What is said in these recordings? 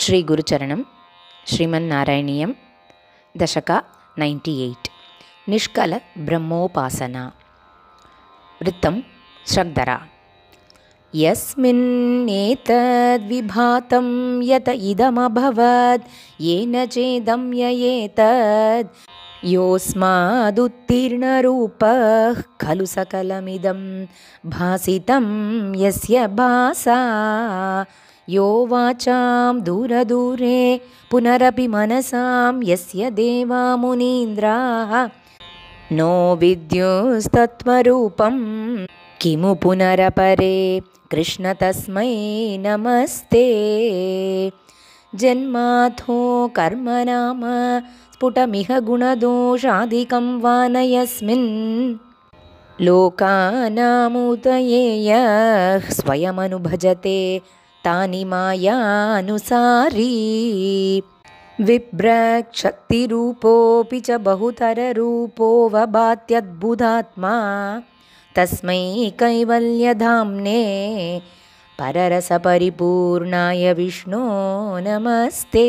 శ్రీ గురుచరణం శ్రీమన్నారాయణీయం దశక 98 నిష్కల బ్రహ్మోపాసన వృత్తం శ్రద్ధర యస్మిన్నేతద్విభాతం యత ఇదమభవద్ येन చేదమ్యయేతద్ योऽस्मादुत्तीर्णरूपः खलु सकलमिदं भासितं यस्य भासा यो वाचां दूरदूरे पुनरपि मनसां यस्य देवा मुनीन्द्राः नो विद्युस्तत्त्वरूपं किमु पुनरपरे कृष्ण तस्मै नमस्ते जन्माथो कर्म नाम स्फुटमिह गुणदोषादिकं वा न यस्मिन् लोकानामुदये यः स्वयमनुभजते तानि मायानुसारी विभ्रक्शक्तिरूपोऽपि च बहुतररूपो वभात्यद्भुतात्मा तस्मै कैवल्यधाम्ने पररसपरिपूर्णाय विष्णो नमस्ते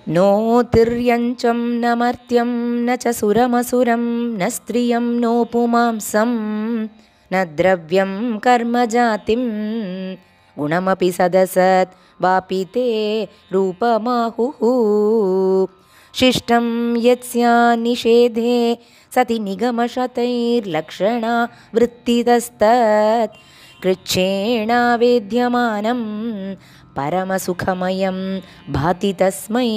नोतिर्यञ्चं न मर्त्यं न च सुरमसुरं न स्त्रियं नो पुमांसं न द्रव्यं कर्म जातिं गुणमपि सदसत् वापि ते रूपमाहुः शिष्टं यत्स्यान्निषेधे सति निगमशतैर्लक्षणा वृत्तितस्तत् कृच्छ्रेणावेद्यमानं परमसुखमयं भाति तस्मै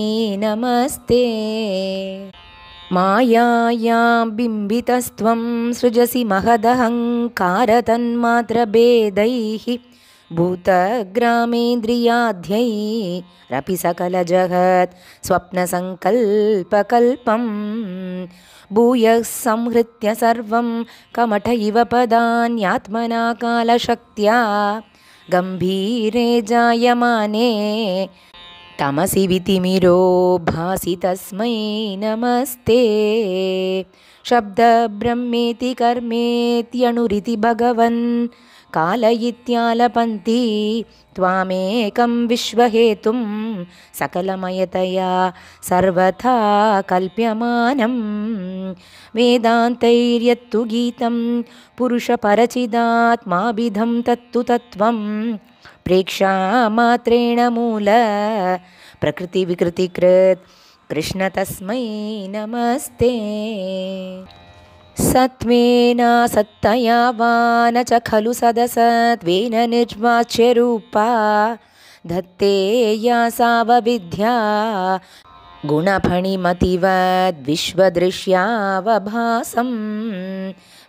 नमस्ते मायायां बिम्बितस्त्वं सृजसि महदहङ्कारतन्मात्रभेदैः भूतग्रामेन्द्रियाद्यैरपि सकलजगत् स्वप्नसङ्कल्पकल्पं भूयः संहृत्य सर्वं कमठ इव पदान्यात्मना कालशक्त्या गम्भीरे जायमाने तमसि वितिमिरो भासि तस्मै नमस्ते शब्दब्रह्मेति कर्मेत्यणुरिति भगवन् काल इत्यालपन्ति त्वामेकं विश्वहेतुं सकलमयतया सर्वथा कल्प्यमानं वेदान्तैर्यत्तु गीतं पुरुषपरचिदात्माभिधं तत्तु तत्त्वं प्रेक्षामात्रेण मूल प्रकृतिविकृतिकृत् कृष्ण तस्मै नमस्ते सत्त्वेन सत्तया वा न च खलु सदसत्त्वेन निर्वाच्यरूपा धत्ते या सावविद्या गुणफणिमतिवद्विश्वदृश्यावभासं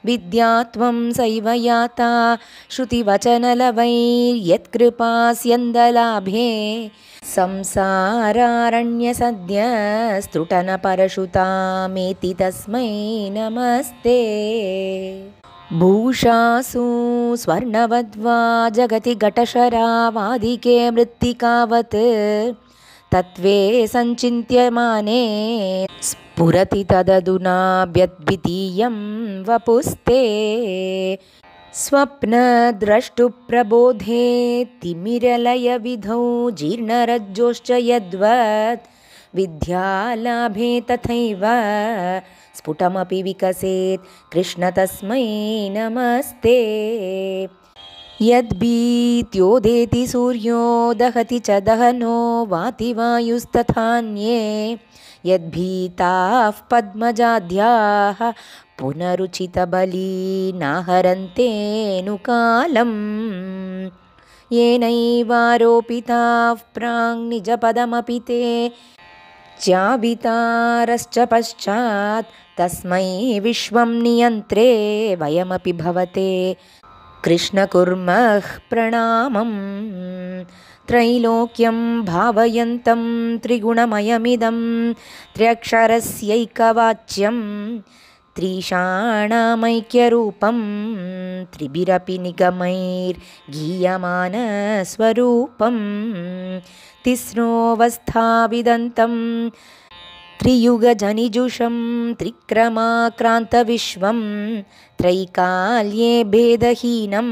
विद्यात्वं सैव याता श्रुतिवचनलवैर्यत्कृपास्यन्दलाभे संसारारण्यसद्यस्तृटनपरशुतामेति तस्मै नमस्ते भूषासु स्वर्णवद्वा जगति घटशरावादिके मृत्तिकावत् तत्त्वे सञ्चिन्त्यमाने स्फुरति तदधुनाभ्यद्वितीयं वपुस्ते स्वप्नद्रष्टुप्रबोधे तिमिरलयविधौ जीर्णरज्जोश्च यद्वत् विद्यालाभे तथैव स्फुटमपि विकसेत् कृष्ण तस्मै नमस्ते यद्भीत्योदेति सूर्यो दहति च दहनो वाति वायुस्तथान्ये यद्भीताः पद्मजाद्याः पुनरुचितबलीनाहरन्तेऽनुकालं येनैवारोपिताः प्राङ्निजपदमपि ते च्यावितारश्च पश्चात् तस्मै विश्वं नियन्त्रे वयमपि भवते कृष्ण कुर्मः प्रणामं त्रैलोक्यं भावयन्तं त्रिगुणमयमिदं त्र्यक्षरस्यैकवाच्यं त्रीषाणामैक्यरूपं त्रिभिरपि निगमैर्गीयमानस्वरूपं तिस्रोऽवस्थाविदन्तं त्रियुगजनिजुषं त्रिक्रमाक्रान्तविश्वं त्रैकाल्ये भेदहीनं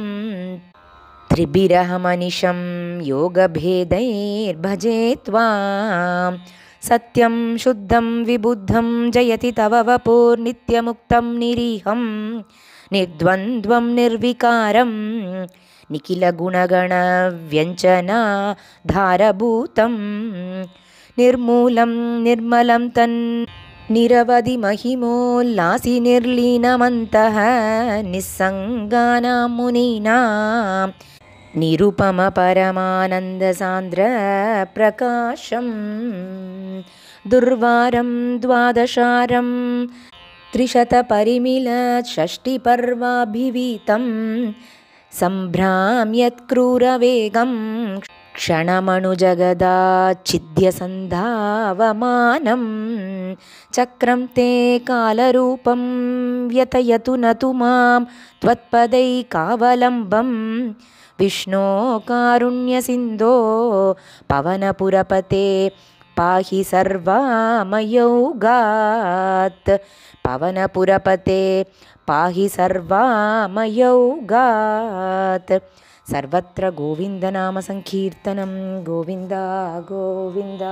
त्रिभिरहमनिशं योगभेदैर्भजे त्वां सत्यं शुद्धं विबुद्धं जयति तव वपुर्नित्यमुक्तं निरीहं निर्द्वन्द्वं निर्विकारं निखिलगुणगणव्यञ्जनाधारभूतं निर्मूलं निर्मलं निरवधि महिमोल्लासि निर्लीनमन्तः निस्सङ्गानां मुनीनां निरुपमपरमानन्दसान्द्रप्रकाशं दुर्वारं द्वादशारं त्रिशतपरिमिलषष्टिपर्वाभिवीतं सम्भ्राम्यत्क्रूरवेगं क्षणमणुजगदाच्छिद्यसन्धावमानं चक्रं ते कालरूपं व्यतयतु न तु मां त्वत्पदैकावलम्बं विष्णो कारुण्यसिन्धो पवनपुरपते पाहि सर्वामयौगात् पवनपुरपते पाहि सर्वामयौगात् सर्वत्र गोविन्दनामसङ्कीर्तनं गोविन्द गोविन्द।